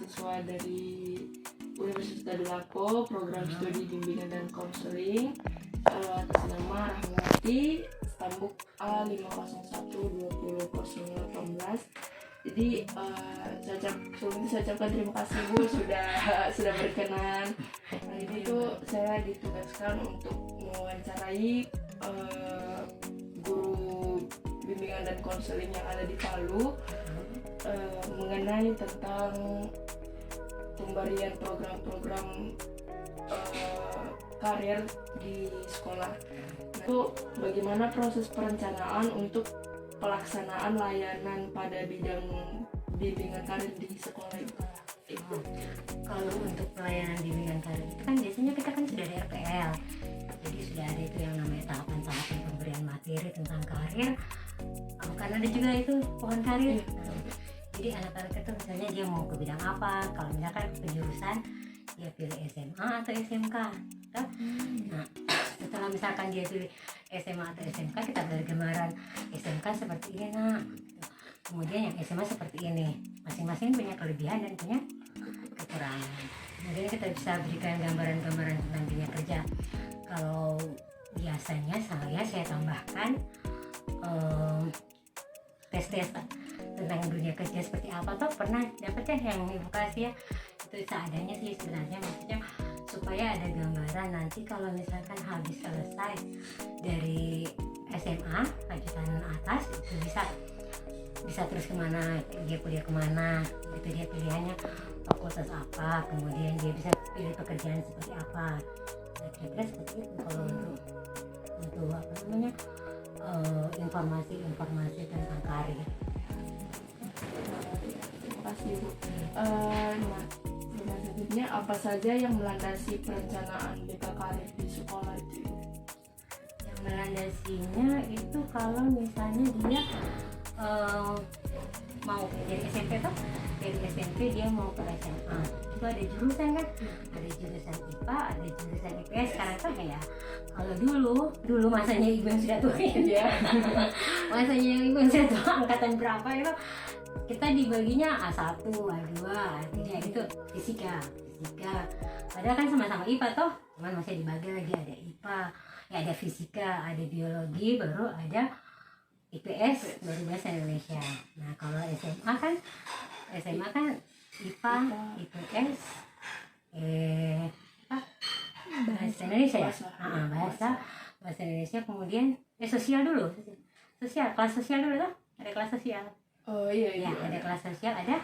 mahasiswa dari Universitas Tadulako, program studi bimbingan dan konseling, atas nama Rahmawati, stambuk A501200018. Jadi saya ucapkan terima kasih Bu sudah berkenan. Nah, ini tuh saya ditugaskan untuk mewawancarai guru bimbingan dan konseling yang ada di Palu mengenai tentang pemberian program-program karir di sekolah. Nah, itu bagaimana proses perencanaan untuk pelaksanaan layanan pada bidang bimbingan karir di sekolah itu? Kalau untuk pelayanan bimbingan karir itu kan biasanya kita kan sudah ada RPL, jadi sudah ada itu yang namanya tahapan-tahapan pemberian materi tentang karir. Kan ada juga itu pohon karir. Jadi anak-anak itu misalnya dia mau ke bidang apa, kalau misalkan penjurusan dia pilih SMA atau SMK. Nah, setelah misalkan dia pilih SMA atau SMK, kita beri gambaran SMK seperti ini nak, kemudian yang SMA seperti ini, masing-masing punya kelebihan dan punya kekurangan. Kemudian kita bisa berikan gambaran-gambaran tentang dunia kerja. Kalau biasanya saya tambahkan tes-tes tentang dunia kerja seperti apa. Toh pernah dapat kan yang ibu kasih ya, itu seadanya sih sebenarnya, maksudnya supaya ada gambaran nanti kalau misalkan habis selesai dari SMA lanjutan atas itu bisa terus kemana, dia kuliah kemana, itu dia pilihannya fakultas apa, kemudian dia bisa pilih pekerjaan seperti apa. Nah, kira-kira seperti itu kalau untuk apa namanya informasi tentang karir. Terima kasih Bu. Nah, selanjutnya apa saja yang melandasi perencanaan BK karir di sekolah itu? Yang melandasinya itu kalau misalnya dia mau dari SMP tuh, dari SMP dia mau ke SMA, itu ada jurusan kan, ada jurusan IPA, ada jurusan IPS. Sekarang tuh kayak kalau dulu masanya ibu yang sudah tua ya, masanya yang ibu yang sudah tua angkatan berapa itu kita dibaginya A1, A2, A3 gitu, fisika. Padahal kan sama-sama IPA toh, cuman masih dibagi lagi ada IPA, ya ada fisika, ada biologi, baru ada IPS, baru bahasa Indonesia. Nah kalau SMA kan IPA, IPS, bahasa Indonesia ya, bahasa Indonesia, kemudian sosial dulu, kelas sosial dulu tuh, ada kelas sosial. Oh iya. Ada kelas sosial, ada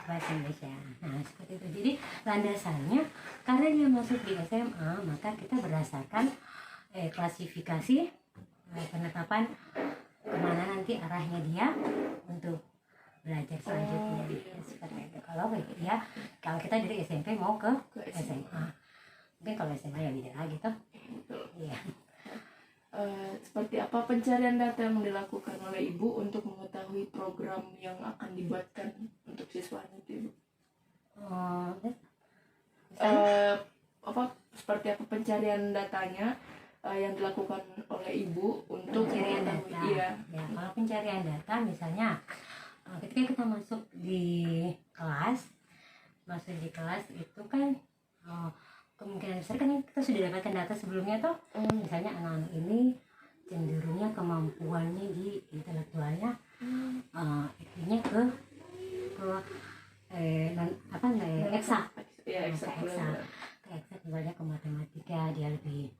bahasa Indonesia. Nah seperti itu. Jadi landasannya karena dia masuk di SMA, maka kita berdasarkan klasifikasi penetapan kemana nanti arahnya dia untuk belajar selanjutnya. Seperti itu. Kalau kita dari SMP mau ke SMA, mungkin kalau SMA ya beda lagi toh. Iya. Seperti apa pencarian data yang dilakukan oleh Ibu untuk mengetahui program yang akan dibuatkan untuk siswanya itu, Ibu? Seperti apa pencarian datanya yang dilakukan oleh Ibu untuk pencarian data? Iya. Ya, kalau pencarian data misalnya ketika kita masuk di kelas itu kan kemungkinan besar kan kita sudah dapatkan data sebelumnya toh. Misalnya anak-anak ini cenderungnya kemampuannya di intelektualnya itunya ke eksak. Misalnya ke matematika dia lebih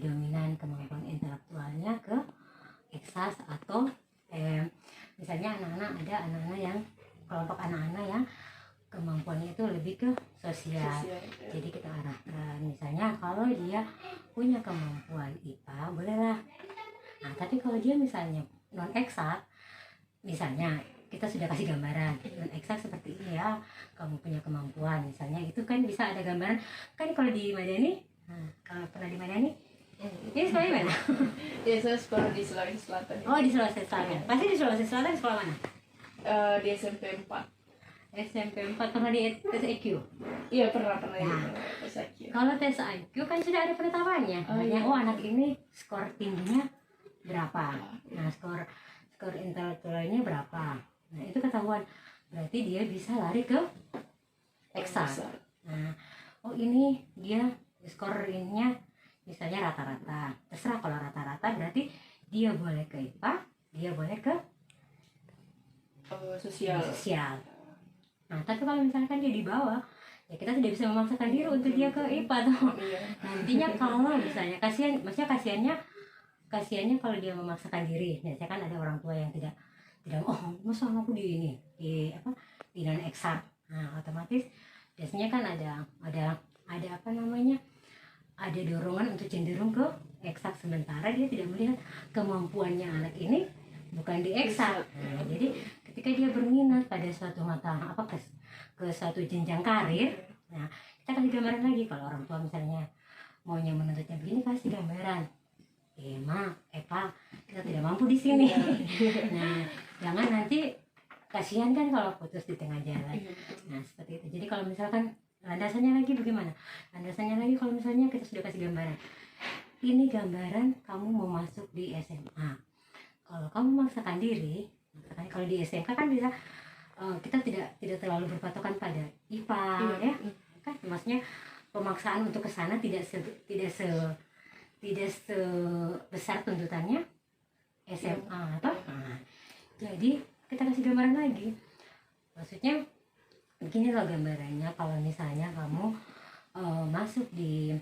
dominan kemampuan intelektualnya ke eksak, atau misalnya ada anak-anak yang kelompok anak-anak yang kemampuannya itu lebih ke sosial. Jadi kita arahkan, misalnya kalau dia punya kemampuan IPA bolehlah. Nah tapi kalau dia misalnya non eksak, misalnya kita sudah kasih gambaran non eksak seperti ini ya, kamu punya kemampuan misalnya, itu kan bisa ada gambaran kan. Kalau di Madani, kalau pernah di Madani, ini sekolah di mana? Ya saya sekolah di Sulawesi Selatan. Oh di Sulawesi Selatan. Pasti di Sulawesi Selatan sekolah mana? Di SMP 4. SMP 4 pernah di tes IQ? Iya pernah di tes IQ. Kalau tes IQ kan sudah ada penetapannya. Anak ini skor tingginya berapa, nah skor intelektualnya berapa. Nah itu ketahuan berarti dia bisa lari ke eksak. Eksak. Nah, oh ini dia skornya misalnya rata-rata, terserah. Kalau rata-rata berarti dia boleh ke IPA, dia boleh ke Sosial. Nah, tapi kalau misalkan dia di bawah, ya kita tidak bisa memaksakan diri untuk dia ke IPA tuh. Iya. Nantinya kalau misalnya kasihannya kalau dia memaksakan diri. Biasanya kan ada orang tua yang tidak oh masa aku di non eksak. Nah, otomatis biasanya kan ada apa namanya, ada dorongan untuk cenderung ke eksak, sementara dia tidak melihat kemampuannya anak ini bukan di eksak. Nah, jadi ketika dia berminat pada suatu mata ke suatu jenjang karir, nah kita kasih gambaran lagi. Kalau orang tua misalnya maunya menuntutnya begini, kasih gambaran. Pak, kita tidak mampu di sini. Nah, jangan nanti kasihan kan kalau putus di tengah jalan. Nah, seperti itu. Jadi kalau misalkan landasannya lagi bagaimana? Landasannya lagi kalau misalnya kita sudah kasih gambaran. Ini gambaran kamu mau masuk di SMA. Kalau kamu memaksakan diri, kalau di SMK kan bisa kita tidak terlalu berpatokan pada IPA, ya. Kan maksudnya pemaksaan untuk ke sana tidak sebesar tuntutannya SMA atau jadi kita kasih gambaran lagi. Maksudnya begini loh gambarannya, kalau misalnya kamu masuk di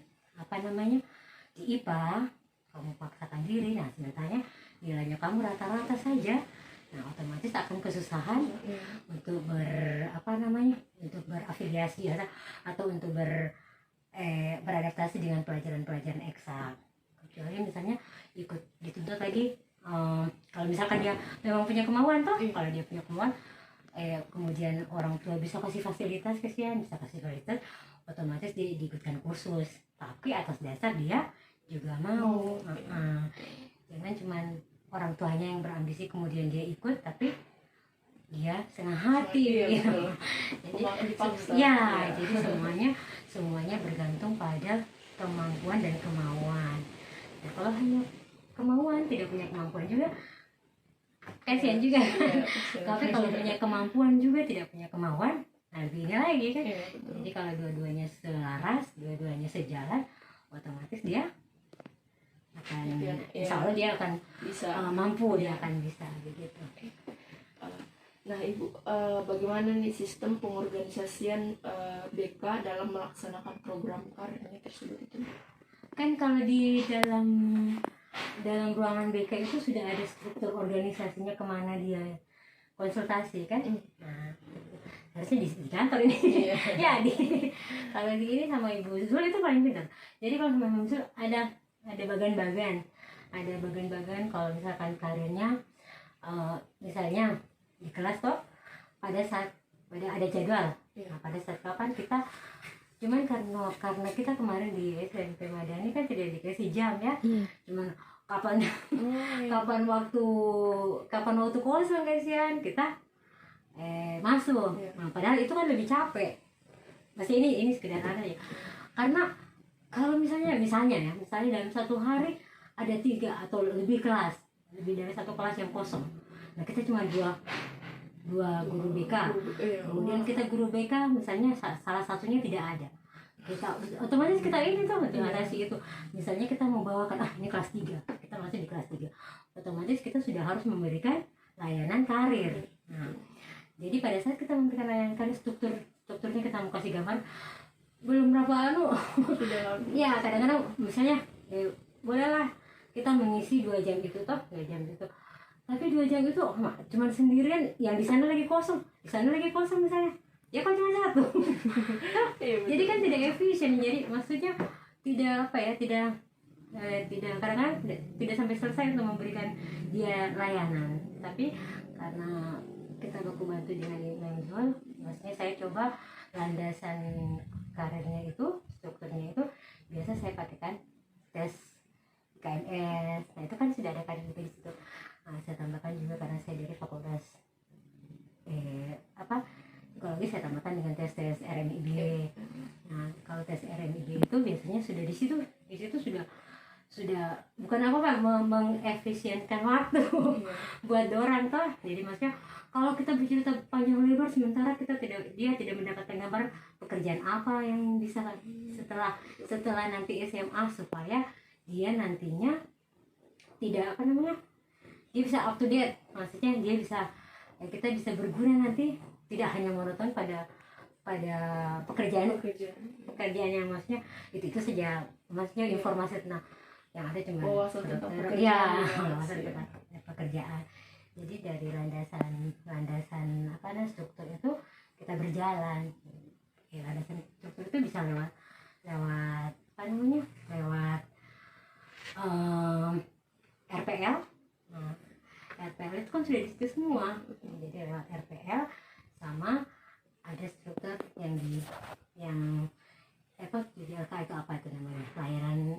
di IPA, kamu paksakan diri, nah sebenarnya nilainya kamu rata-rata saja, nah otomatis akan kesusahan untuk untuk berafiliasi atau untuk beradaptasi dengan pelajaran-pelajaran eksak. Kecuali misalnya ikut dituntut lagi, kalau misalkan dia memang punya kemauan toh, kalau dia punya kemauan, kemudian orang tua bisa kasih fasilitas, otomatis dia diikutkan kursus, tapi atas dasar dia juga mau. Jangan cuman orang tuanya yang berambisi kemudian dia ikut, tapi dia setengah hati. Jadi semuanya bergantung pada kemampuan dan kemauan. Nah, kalau hanya kemauan tidak punya kemampuan juga, kasihan juga. Tapi kalau punya kemampuan juga tidak punya kemauan, nah lebih ini lagi kan. Jadi kalau dua-duanya selaras, dua-duanya sejalan, otomatis dia akan, insya Allah dia akan bisa mampu, dia akan bisa begitu. Nah Ibu, bagaimana nih sistem pengorganisasian BK dalam melaksanakan program karirnya tersebut itu? Kan kalau di dalam ruangan BK itu sudah ada struktur organisasinya, kemana dia konsultasi kan. Nah, harusnya di kantor ini. Kalau di ini sama Ibu Zul itu paling pintar. Jadi kalau sama Ibu Zul ada bagan-bagan kalau misalkan karirnya, misalnya di kelas toh pada saat ada jadwal. Nah, pada saat kapan kita, cuman karena kita kemarin di SMP Madani kan tidak dikasih jam ya. Cuman kapan waktu kosong kasihan kita masuk. Nah, padahal itu kan lebih capek. Masih ini sekedar aja ya. Karena kalau misalnya dalam satu hari ada 3 atau lebih dari satu kelas yang kosong. Nah, kita cuma dua guru BK. Kemudian kita guru BK misalnya salah satunya tidak ada. Otomatis kita ini tuh mengatasi itu. Misalnya kita membawakan ini kelas 3, kita masih di kelas 3. Otomatis kita sudah harus memberikan layanan karir. Nah, jadi pada saat kita memberikan layanan karir, strukturnya kita mau kasih gambar belum berapa ya kadang-kadang misalnya bolehlah kita mengisi 2 jam itu toh, 2 jam itu. Tapi 2 jam itu cuma sendirian, yang di sana lagi kosong misalnya. Ya kan cuma 1. Jadi kan tidak efisien. Jadi maksudnya tidak kadang-kadang tidak sampai selesai untuk memberikan dia layanan. Tapi karena kita baku bantu dengan Zul, maksudnya saya coba landasan karirnya itu, strukturnya itu biasa saya pakaikan tes KMS. Nah, itu kan sudah ada karir di situ. Nah, saya tambahkan juga karena saya dari fakultas psikologi, saya tambahkan dengan tes RMIB. Nah, kalau tes RMIB itu biasanya sudah di situ sudah bukan mengefisienkan waktu Iya. buat orang toh. Jadi maksudnya kalau kita bercerita panjang lebar sementara dia tidak mendapatkan gambaran pekerjaan apa yang bisa setelah nanti SMA, supaya dia nantinya tidak dia bisa up to date, maksudnya dia bisa kita bisa berguna nanti, tidak hanya monoton pada pekerjaan yang maksudnya itu saja, maksudnya informasi tentang yang ada cuma wawasan tentang pekerjaan. ya Iya, wawasan iya. tentang pekerjaan. Jadi dari landasan struktur itu kita berjalan. Ya, landasan struktur itu bisa lewat lewat RPL. Nah, RPL itu kan sudah di situ semua. Jadi lewat RPL sama ada struktur yang jadi LK itu apa itu namanya, layanan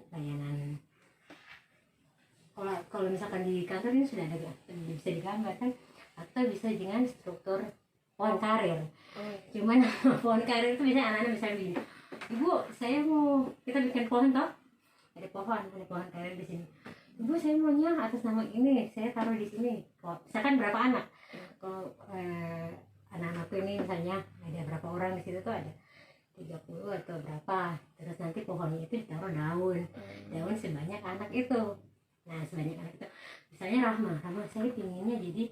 kalau misalkan di kantor ini sudah ada bisa digambar kan, atau bisa dengan struktur pohon karir. Cuman pohon karir itu biasanya anak-anak misalnya begini, ibu saya mau kita bikin pohon toh, ada pohon karir di sini, ibu saya maunya atas nama ini saya taruh di sini. Misalkan berapa anak, kalau anak-anakku ini misalnya ada berapa orang di situ tuh, ada 30 atau berapa, terus nanti pohonnya itu ditaruh daun sebanyak anak itu. Nah sebanyak anak itu misalnya Rahma saya pinginnya jadi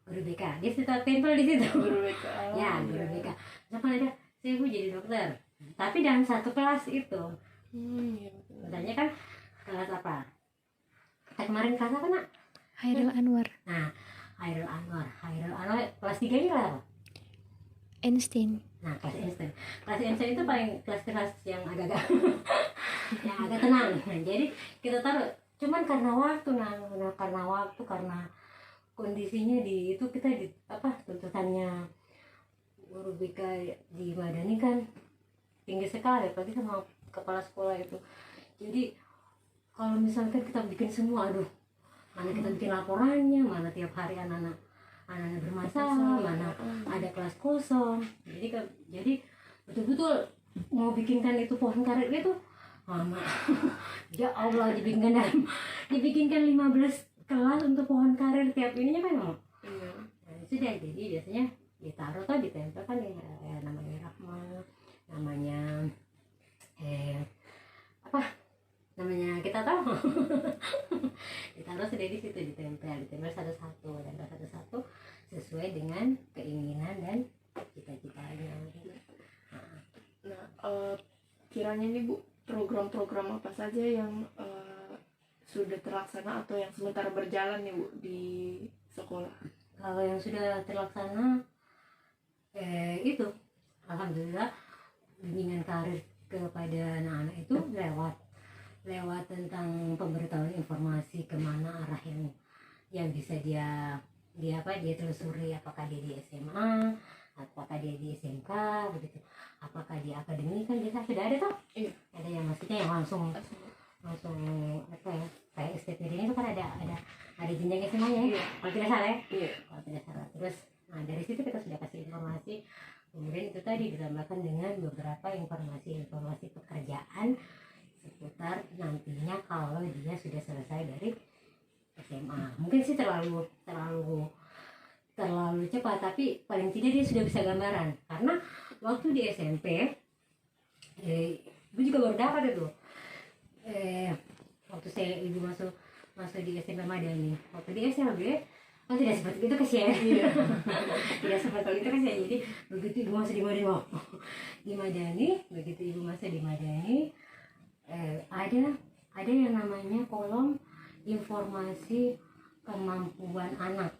guru BK, dia sudah tempel di situ Guru BK. ya guru BK. Misalkan ada saya mau jadi dokter, tapi dalam satu kelas itu Iya, betul. misalnya kan kelas apa, kemarin kelas apa nak? Hairil Anwar. Nah Hairil Anwar kelas 3 ini lah apa? Einstein. Nah kelas Einstein itu paling kelas yang agak yang agak tenang. Nah, jadi kita taruh, cuman karena waktu karena kondisinya di itu kita di tuntutannya guru BK di Madani kan tinggi sekali, apalagi sama kepala sekolah itu. Jadi kalau misalkan kita bikin semua, mana kita bikin laporannya, mana tiap hari anak-anak bermasalah, mana ada kelas kosong. Jadi betul-betul mau bikinkan itu pohon karir itu lama. Ya Allah, dibikinkan 15 kelas untuk pohon karir tiap ininya kan mau. Iya. Nah, sudah, jadi biasanya ditaruh atau ditempel kan ya namanya Rahma, namanya namanya kita tahu. Ditaruh sudah di situ, ditempel satu-satu sesuai dengan keinginan dan cita-citanya. Nah, kiranya nih Bu, program-program apa saja yang sudah terlaksana atau yang sementara berjalan nih Bu di sekolah? Kalau yang sudah terlaksana itu alhamdulillah bimbingan karir kepada anak-anak itu lewat tentang pemberitahuan informasi kemana arah yang bisa dia telusuri, apakah dia di SMA, apakah dia di SMK begitu, apakah dia akademik, kan biasa sudah ada toh. Iya. Ada yang maksudnya yang langsung kayak STPD ini kan ada jenjang SMA-nya ya, Iya. kalau tidak salah ya. Iya. Kalau tidak salah, terus dari situ kita sudah kasih informasi, kemudian itu tadi ditambahkan dengan beberapa informasi pekerjaan seputar nantinya kalau dia sudah selesai dari SMA. Mungkin sih terlalu cepat, tapi paling tidak dia sudah bisa gambaran. Karena waktu di SMP ibu juga baru dapat itu waktu ibu masuk di SMP Madani. Waktu di SMP kan tidak seperti itu kasihan. Iya. Tidak seperti itu kasihan. Jadi begitu ibu masuk di Madani, begitu ibu masuk di Madani, ada yang namanya kolom informasi kemampuan anak.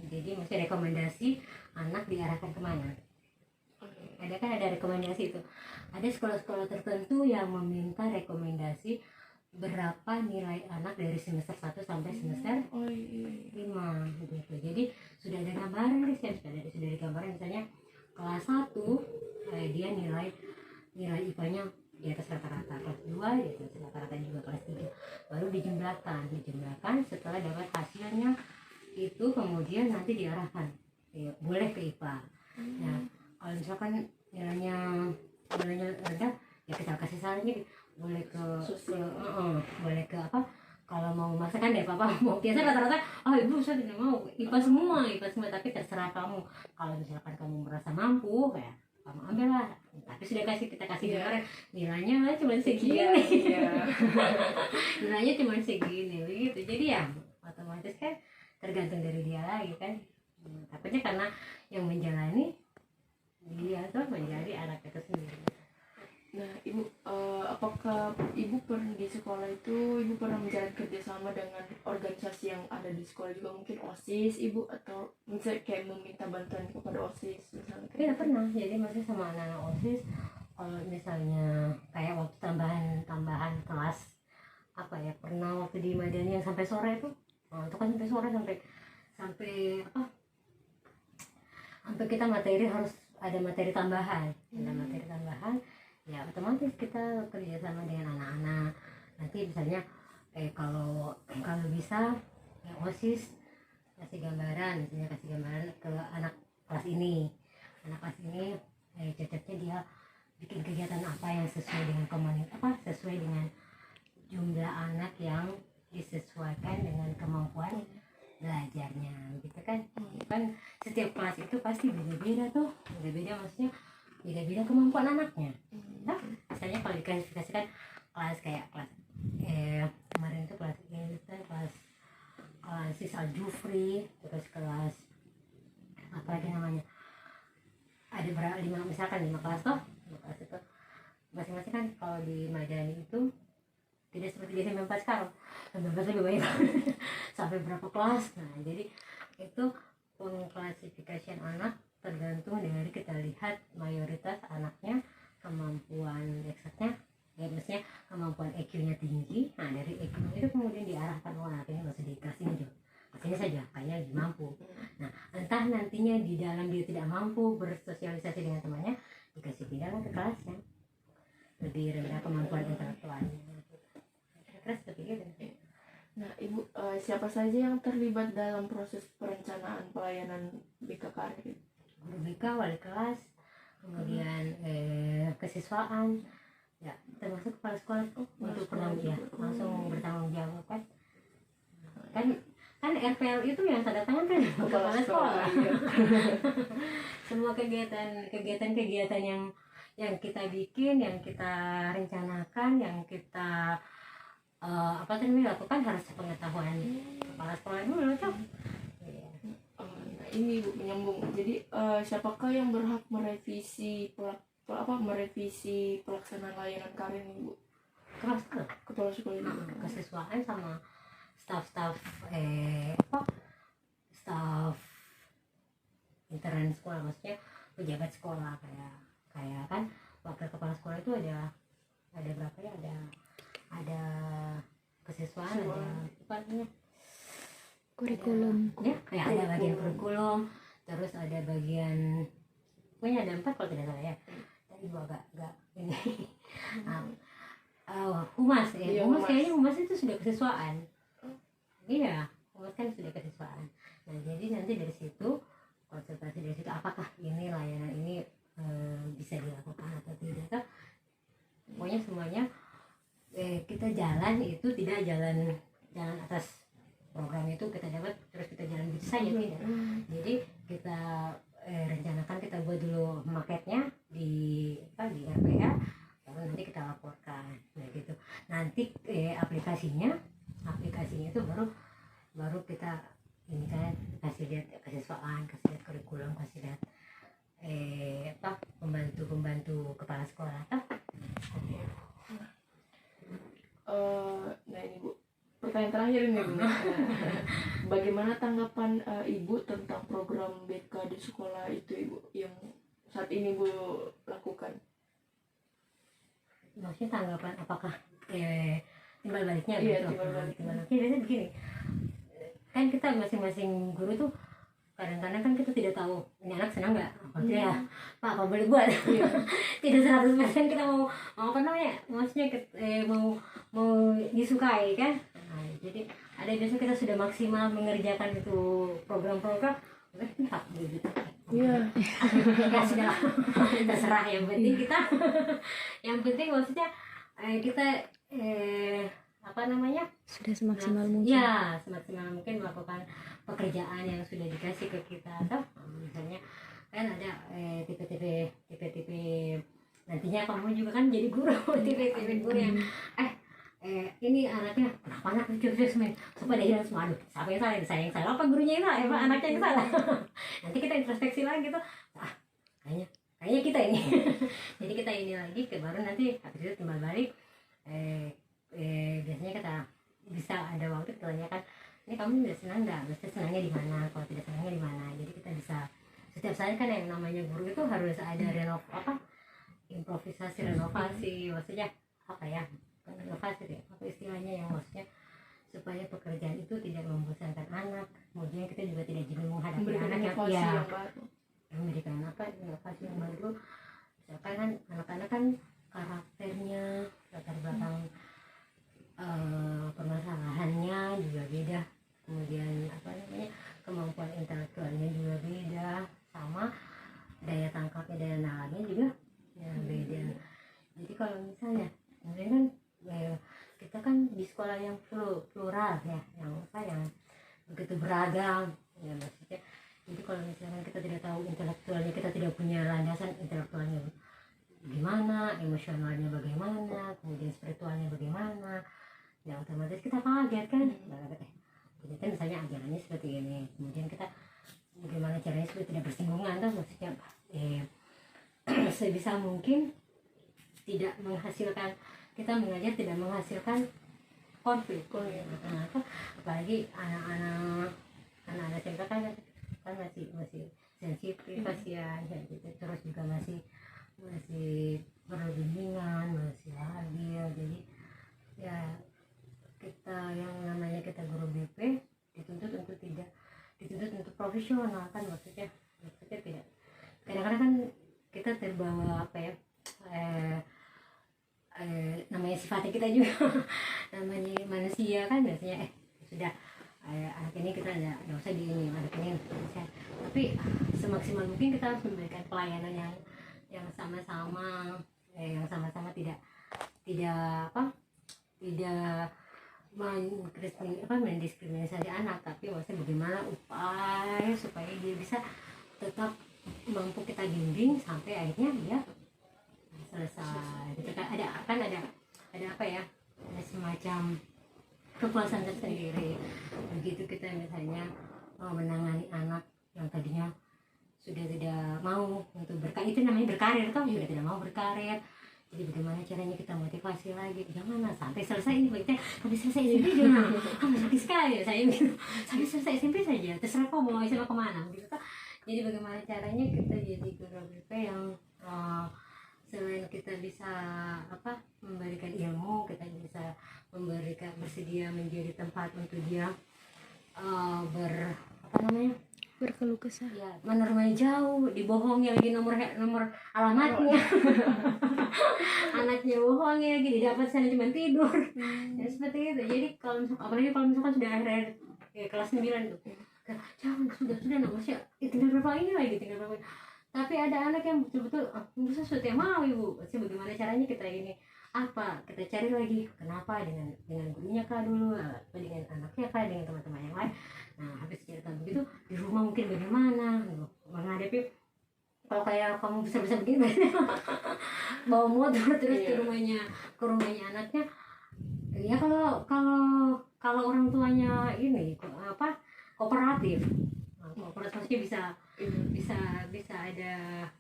Jadi mesti rekomendasi anak diarahkan kemana. Ada rekomendasi itu. Ada sekolah-sekolah tertentu yang meminta rekomendasi berapa nilai anak dari semester 1 sampai semester 5 gitu. Jadi sudah ada gambaran guys, sudah ada gambaran, misalnya kelas 1 dia nilai IPA-nya di atas rata-rata, kelas 2 di atas rata-rata juga, kelas 3 baru dijumlahkan setelah dapat hasilnya itu, kemudian nanti diarahkan boleh ke IPA. Nah kalau misalkan nilainya rendah ya kita kasih sarannya boleh ke boleh ke kalau mau memaksakan deh papa mau, biasa rata-rata ibu saya tidak mau IPA semua, tapi terserah kamu. Kalau misalkan kamu merasa mampu kayak kamu ambil lah, tapi sudah kita kasih gambaran nilainya lah cuma segini. Nilainya cuma segini begitu, jadi ya otomatis kan tergantung dari dia lagi kan. Takutnya karena yang menjalani dia tuh menjadi anak itu sendiri. Nah, ibu, apakah ibu pernah di sekolah itu ibu pernah menjalin kerjasama dengan organisasi yang ada di sekolah juga, mungkin OSIS ibu, atau misalnya kayak meminta bantuan kepada OSIS misalnya? Iya pernah, jadi masih sama anak-anak OSIS. Kalau misalnya kayak waktu tambahan kelas apa ya, pernah waktu di Madani yang sampai sore itu kan sampai sore sampai kita materi harus ada materi tambahan, ya otomatis kita kerja sama dengan anak-anak. Nanti misalnya kalau bisa ya OSIS kasih gambaran ke anak kelas ini cocoknya dia bikin kegiatan apa yang sesuai dengan sesuai dengan jumlah anak yang disesuaikan dengan kemampuan belajarnya gitu kan. Kan setiap kelas itu pasti beda-beda maksudnya beda-beda kemampuan anaknya. Nah, misalnya kalau diklasifikasikan kelas kayak kelas kemarin itu kelas Sis Al-Jufri, terus kelas apa lagi namanya, ada berapa, misalkan 5 kelas toh, 5 kelas itu masing-masing kan. Kalau di Madani itu tidak seperti di SMP 4 sekarang, SMP 4 lebih banyak sampai berapa kelas. Nah jadi itu pengklasifikasian anak tergantung dari kita lihat mayoritas anaknya kemampuan eksaknya, ya maksudnya kemampuan EQ-nya tinggi. Nah dari EQ itu kemudian diarahkan, anak ini masih dikasih aja, ini saja kayaknya lebih mampu. Nah entah nantinya di dalam dia tidak mampu bersosialisasi dengan temannya, dikasih pindah ke kelas yang lebih rendah kemampuan intelektualnya. Terus seperti itu. Nah ibu, siapa saja yang terlibat dalam proses perencanaan pelayanan BK Karir? Guru BK, wali kelas, kemudian kesiswaan, ya termasuk kepala sekolah untuk langsung bertanggung jawab kan RPL itu yang tanda tangan kan kepala sekolah. Semua kegiatan yang kita bikin, yang kita rencanakan, yang kita lakukan harus sepengetahuan kepala sekolah dulu tuh. Nah ini ibu menyambung, jadi siapakah yang berhak merevisi pelaksanaan layanan karir ibu? Kepala sekolah ini. Kesiswaan sama staf intern sekolah, maksudnya pejabat sekolah kayak kan wakil kepala sekolah itu ada berapa ya, ada kesiswaan, ada kurikulum ya kayak ada bagian kurikulum, terus ada bagian ada 4 kalau tidak salah ya. Tadi gua agak ini humas kayaknya humas itu sudah kesiswaan. Iya, humas kan sudah kesiswaan. Nah jadi nanti dari situ konsultasi dari situ apakah ini layanan ini bisa dilakukan atau tidak. Pokoknya semuanya kita jalan itu tidak jalan atas program itu kita dapat terus kita jalan gitu saja, tidak. Jadi kita rencanakan, kita buat dulu maketnya di RPA, baru nanti kita laporkan, nah gitu. Nanti aplikasinya itu baru kita ini kan kasih lihat kesiswaan, kasih lihat kurikulum, kasih lihat pembantu kepala sekolah Nah ini bu, pertanyaan terakhir ini bu. Bagaimana tanggapan ibu tentang program BK di sekolah itu ibu yang saat ini bu lakukan? Maksudnya tanggapan apakah timbal baliknya Iya, gitu? timbal baliknya. Biasanya begini, kan kita masing-masing guru tuh kadang-kadang kan kita tidak tahu ini anak senang nggak, ya Pak apa boleh buat. Tidak 100% kita mau apa namanya, maksudnya mau disukai kan. Nah, jadi ada biasanya kita sudah maksimal mengerjakan itu program-program, entah gitu. Iya. Ya sudah, terserah, yang penting kita, yang penting maksudnya kita apa namanya, Sudah semaksimal mungkin. ya semaksimal mungkin melakukan pekerjaan yang sudah dikasih ke kita. Atau misalnya kan ada tipe-tipe nantinya kamu juga kan jadi guru tipe-tipe guru yang ini anaknya kenapa anak terus main supaya dia hilang semua. Aduh, siapa yang salah? Saya yang salah apa gurunya yang salah? Apa anaknya yang salah? Nanti kita introspeksi lagi gitu. Kayaknya kita ini. Jadi kita ini lagi baru nanti habis itu timbal balik. Biasanya kita bisa ada waktu kita tanyakan, ini kamu udah senang nggak? Mesti senangnya di mana? Kalau tidak senangnya di mana? Jadi kita bisa setiap saat kan yang namanya guru itu harus ada improvisasi renovasi, maksudnya apa ya? Renovasi deh, apa istilahnya yang maksudnya supaya pekerjaan itu tidak membosankan anak, kemudian kita juga tidak jenuh menghadapi Memberikan anak inovasi yang yang baru. memberikan inovasi yang baru. Misalkan kan anak-anak kan karakternya, latar belakang permasalahannya juga beda, kemudian apa namanya kemampuan intelektualnya juga beda, sama daya tangkapnya, daya nalarnya juga ya beda. Jadi kalau misalnya kan kita kan di sekolah yang plural ya, yang begitu beragam ya maksudnya. Jadi kalau misalnya kita tidak tahu intelektualnya, kita tidak punya landasan intelektualnya gimana, emosionalnya bagaimana, kemudian spiritualnya bagaimana, ya otomatis kita kaget kan. Ternyata misalnya ajarannya seperti ini, kemudian kita bagaimana caranya supaya tidak bersinggungan tuh, maksudnya sebisa mungkin tidak menghasilkan, kita mengajar tidak menghasilkan konflik. Apalagi anak-anak CMK kan masih sensitif kasihan gitu, terus juga masih perlu bimbingan, masih labil. Jadi ya kita yang namanya kita guru BP dituntut untuk profesional kan, maksudnya tidak, kadang-kadang kan kita terbawa apa ya, namanya sifatnya kita juga namanya manusia kan, biasanya sudah anak ini kita nggak usah di ini, anak ini tapi semaksimal mungkin kita harus memberikan pelayanan yang sama-sama tidak mendiskriminasi anak, tapi maksudnya bagaimana upaya supaya dia bisa tetap mampu kita bimbing sampai akhirnya dia selesai. Gitu kan ada apa ya, ada semacam kepuasan tersendiri begitu kita misalnya menangani anak yang tadinya sudah tidak mau untuk itu namanya berkarir toh, sudah tidak mau berkarir. Jadi bagaimana caranya kita motivasi lagi, jangan sampai selesai ini kita sampai selesai SMP jangan, sakit sekali ya saya gitu, sampai selesai SMP saja terserah kau mau SMA kemana gitu toh. Jadi bagaimana caranya kita jadi guru BP yang selain kita bisa memberikan ilmu, kita bisa bersedia menjadi tempat untuk dia Berkeluh kesah. ya, menerima jauh, dibohongi lagi nomor alamatnya. Anaknya bohongi lagi, didapat sana cuma tidur. Ya seperti itu. Jadi apalagi kalau misalkan sudah akhir kelas 9 tuh, jangan sudah nomornya tinggal berapa ini lagi, tinggal berapa ini. Tapi ada anak yang betul-betul bisa sesuatu yang mau ibu. Bagaimana caranya kita ini kita cari lagi kenapa dengan gurunya kah dulu, dengan anaknya kah, dengan teman-teman yang lain. Nah habis cerita begitu di rumah mungkin bagaimana menghadapi, kalau kayak kamu bisa begini bawa motor terus ke rumahnya anaknya ya. Kalau orang tuanya ini kooperatif maksudnya bisa ada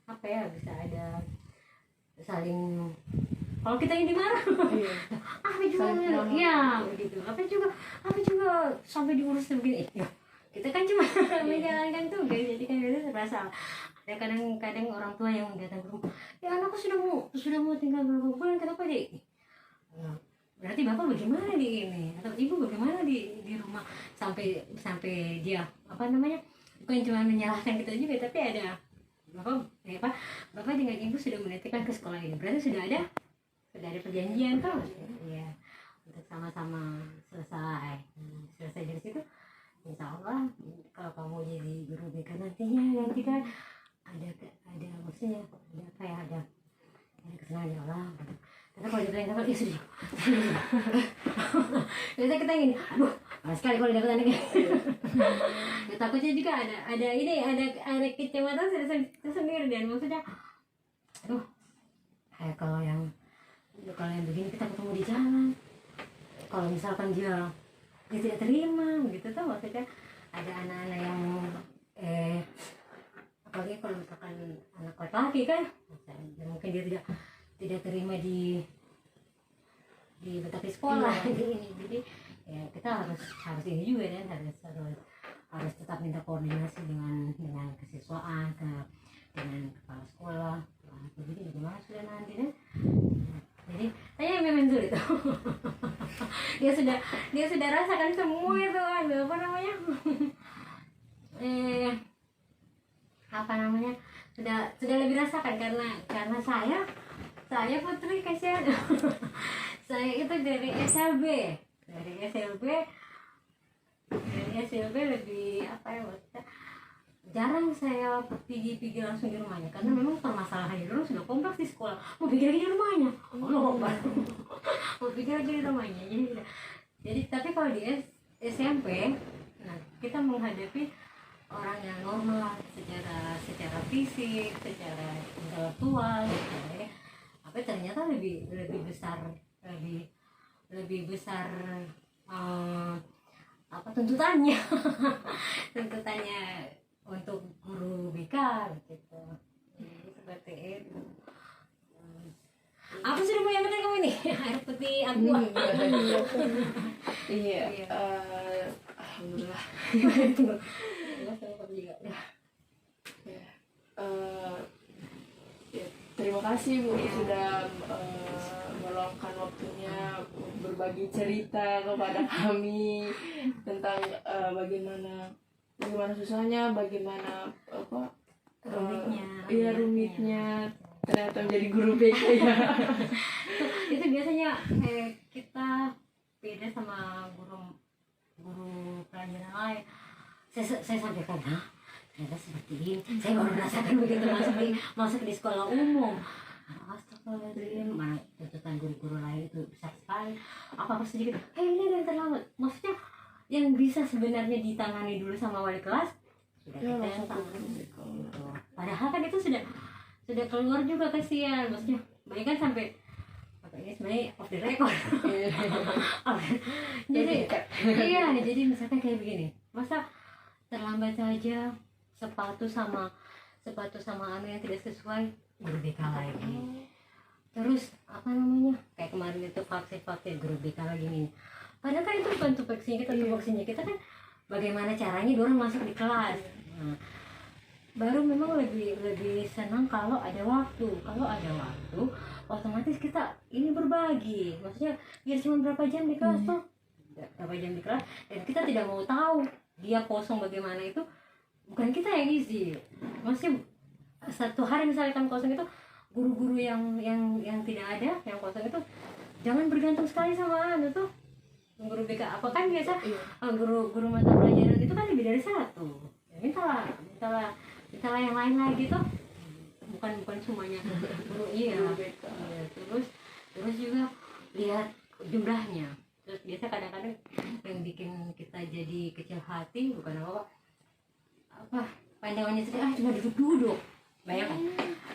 bisa ada saling, kalau kita yang dimarah begitu apa juga sampai diurus begini kita kan cuma menjalankan tugas. Jadi kan itu terasa ada kadang orang tua yang datang ke rumah, ya anakku sudah mau tinggal berapa bulan, kenapa dek? Berarti bapak bagaimana di ini, atau ibu bagaimana di rumah, sampai dia bukan cuma menyalahkan kita juga, tapi ada bapak dengan ibu sudah menitipkan ke sekolah ini, berarti sudah ada perjanjian kan ya, untuk sama-sama selesai dari situ. Insya Allah kalau kamu jadi guru BK nantinya kan ada maksudnya ada kesenangan Allah. Tapi kalau dibilang dapat, ya sudah. Biasanya kita ingin, aduh, malas sekali kalau dapat anaknya. Ya, takutnya juga ada kecemasan sendiri dan maksudnya, aduh, kayak kalau yang begini kita ketemu di jalan, kalau misalkan dia tidak terima, begitu tuh maksudnya ada anak-anak yang apalagi kalau misalkan anak laki-laki kan, mungkin dia tidak terima di Betapis sekolah ini, jadi ya kita harus ini juga kan, harus tetap minta koordinasi dengan kesiswaan dengan kepala sekolah. Jadi gimana sudah nanti kan, jadi tanya memang sulit itu. dia sudah rasakan semua itu kan, apa namanya sudah lebih rasakan karena saya Putri kasihan. Saya itu dari SLB lebih apa ya, maksudnya jarang saya pergi langsung di rumahnya karena memang permasalahannya dulu sudah kompleks di sekolah, mau pergi lagi di rumahnya, mau pergi lagi di rumahnya. Jadi tapi kalau di SMP, nah kita menghadapi orang yang normal secara fisik, secara intelektual, ya. Tapi ternyata lebih besar apa tuntutannya untuk guru BK gitu. Jadi seperti itu. Apa sudah mau yang penting kamu ini? Air putih aqua. Iya. Alhamdulillah. Terima kasih Bu sudah meluangkan waktunya berbagi cerita kepada kami tentang bagaimana susahnya, bagaimana rumitnya ternyata menjadi guru BK ya. Itu biasanya kita beda sama guru pelajaran lain. Saya sampaikan, ternyata seperti ini. Saya baru merasakan begitu masuk di sekolah umum. Astagfirullahaladzim, mana tuntutan guru-guru lain itu besar sekali. Apa sedikit, ini ada yang terlambat. Maksudnya yang bisa sebenarnya ditangani dulu sama wali kelas sudah kita yang tangani. Padahal kan itu sudah keluar juga, kasihan. Maksudnya banyak kan sampai ini sebenarnya off the record. Jadi misalkan kayak begini, masa terlambat saja sepatu sama anu yang tidak sesuai, guru BK lagi. Terus apa namanya, kayak kemarin itu vaksin guru BK lagi nih. Padahal kan itu bukan tupoksinya kita kan bagaimana caranya dorang masuk di kelas. Nah, baru memang lebih senang kalau ada waktu. Otomatis kita ini berbagi. Maksudnya biar cuma berapa jam di kelas tuh, dan kita tidak mau tahu dia kosong bagaimana itu, bukan kita yang isi. Maksudnya satu hari misalkan kosong itu, guru-guru yang tidak ada, yang kosong itu jangan bergantung sekali sama anu tuh guru BK. Apa kan biasa guru mata pelajaran itu kan lebih dari satu. Mintalah yang lain lagi tuh, bukan semuanya guru. Terus juga lihat jumlahnya. Terus biasa kadang-kadang yang bikin kita jadi kecil hati bukan apa pandangannya sedih, cuma duduk-duduk. Bayangkan,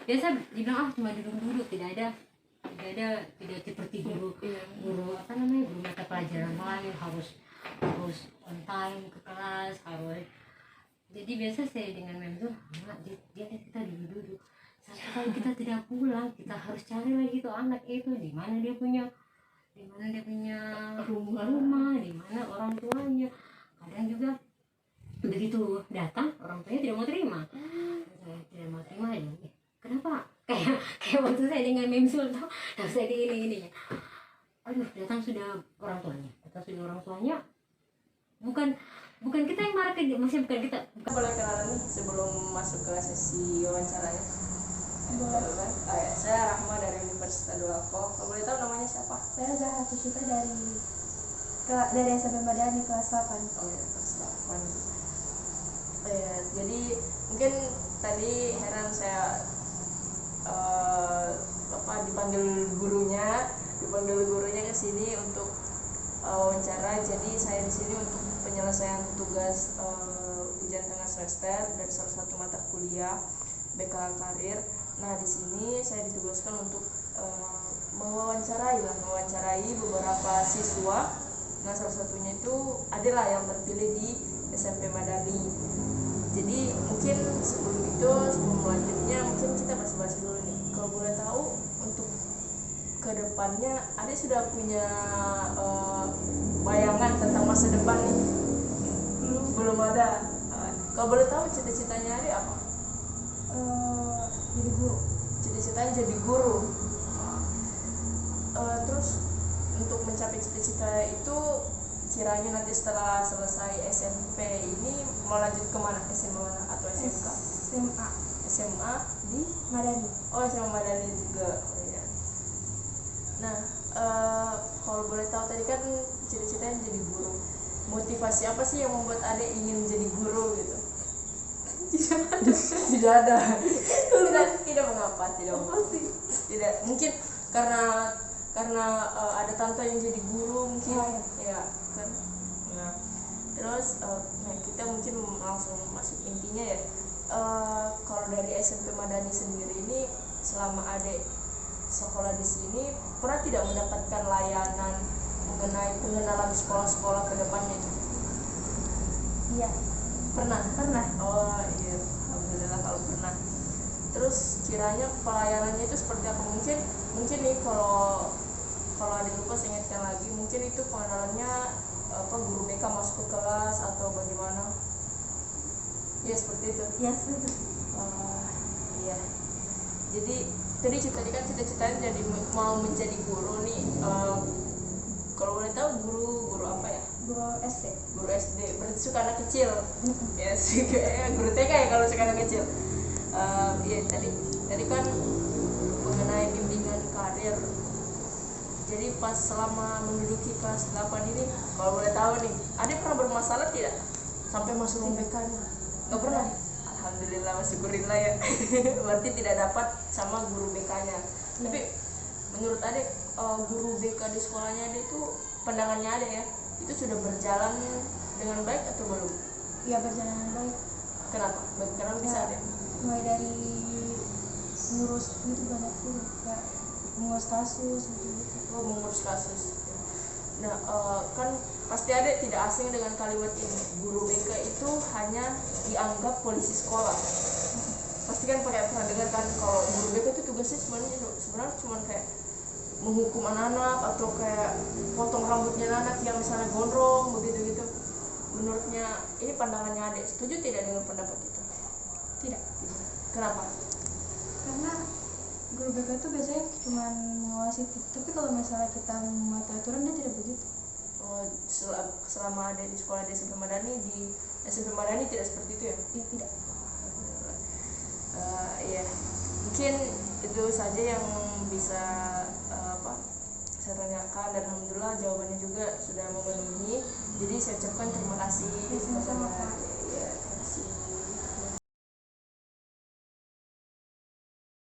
biasa dibilang cuma duduk-duduk, tidak seperti guru mata pelajaran lain harus on time ke kelas, harus. Jadi biasa saya dengan mem tuh, dia kita duduk-duduk. Sampai kita tidak pulang, kita harus cari lagi tuh anak itu di mana dia punya rumah, di mana orang tuanya. Kadang juga begitu datang orang tuanya tidak mau terima. Ya. Kenapa? Kayak waktu saya dengan Memsul tuh, saya di ini. Aduh, datang sudah orang tuanya. Bukan kita yang marah ke dia, maksudnya bukan kita. Boleh kenalan nih sebelum masuk ke sesi wawancaranya? Saya Rahma dari Universitas Dulako. Kalau boleh tahu namanya siapa? Saya Zahra Tusyita dari SMP Madani kelas 8. Oh ya, kelas 8. Jadi mungkin tadi heran saya dipanggil gurunya ke sini untuk wawancara. Jadi saya di sini untuk penyelesaian tugas ujian tengah semester dari salah satu mata kuliah BK Karir. Nah di sini saya ditugaskan untuk mewawancarai beberapa siswa. Nah salah satunya itu adalah yang terpilih di SMP Madani. Jadi mungkin sebelum lanjutnya mungkin kita bahas dulu nih. Kalau boleh tahu untuk kedepannya adik sudah punya bayangan tentang masa depan nih? Belum ada. Kalau boleh tahu cita-citanya adik apa? Jadi guru. Cita-citanya jadi guru. Terus untuk mencapai cita-cita itu kiranya nanti setelah selesai SMP ini mau lanjut kemana? SMA mana atau SMK? SMA di Madani. Oh SMA Madani juga. Oh, ya. Nah kalau boleh tahu tadi kan cita-citanya jadi guru. Motivasi apa sih yang membuat adik ingin menjadi guru gitu? Tidak ada. Tidak mengapa. Tidak. Mungkin karena ada tante yang jadi guru mungkin. Ya kan. Nah terus kita mungkin langsung masuk intinya ya. Kalau dari SMP Madani sendiri ini selama adik sekolah di sini pernah tidak mendapatkan layanan mengenai pengenalan sekolah-sekolah ke depannya itu? Iya. Pernah. Oh iya, alhamdulillah kalau pernah. Terus kiranya pelayanannya itu seperti apa? Mungkin nih kalau adik lupa saya ingatkan lagi, mungkin itu pengenalannya guru BK masuk ke kelas atau bagaimana? Ya seperti itu. Ya seperti. Iya. Jadi tadi kan cita-citanya jadi mau menjadi guru nih. Kalau boleh tahu guru apa ya? Guru SD. Guru SD. Berarti suka anak kecil. Ya guru TK ya kalau suka anak kecil. Iya tadi kan mengenai bimbingan karir. Jadi pas selama menduduki kelas 8 ini, kalau boleh tahu nih, adik pernah bermasalah tidak sampai masuk UMBK nih? Nggak pernah. Alhamdulillah, syukurillah ya. Berarti tidak dapat sama guru BK-nya. Tapi menurut adik guru BK di sekolahnya adik itu pandangannya adik ya, itu sudah berjalan dengan baik atau belum? Iya berjalan dengan baik. Kenapa? Kenapa bisa adik? Mulai dari ngurus itu banyak tuh kayak mengurus kasus gitu. Oh, mengurus kasus. Nah kan pasti adik tidak asing dengan kalimat ini. Guru BK itu hanya dianggap polisi sekolah. Pasti kan pernah dengar kan kalau guru BK itu tugasnya sebenarnya cuma kayak menghukum anak-anak atau kayak potong rambutnya anak yang misalnya gondrong begitu gitu. Menurutnya ini pandangannya adik, setuju tidak dengan pendapat itu? Tidak. Kenapa? Karena guru BK itu biasanya cuma mengawasi, tapi kalau misalnya kita mematuhi aturan dia tidak begitu. Oh, selama ada di sekolah di SMP Madani, di SMP Madani tidak seperti itu ya? Iya tidak. Iya, mungkin itu saja yang bisa saya tanyakan, dan alhamdulillah jawabannya juga sudah memenuhi. Jadi saya ucapkan terima kasih. Sama-sama, Pak.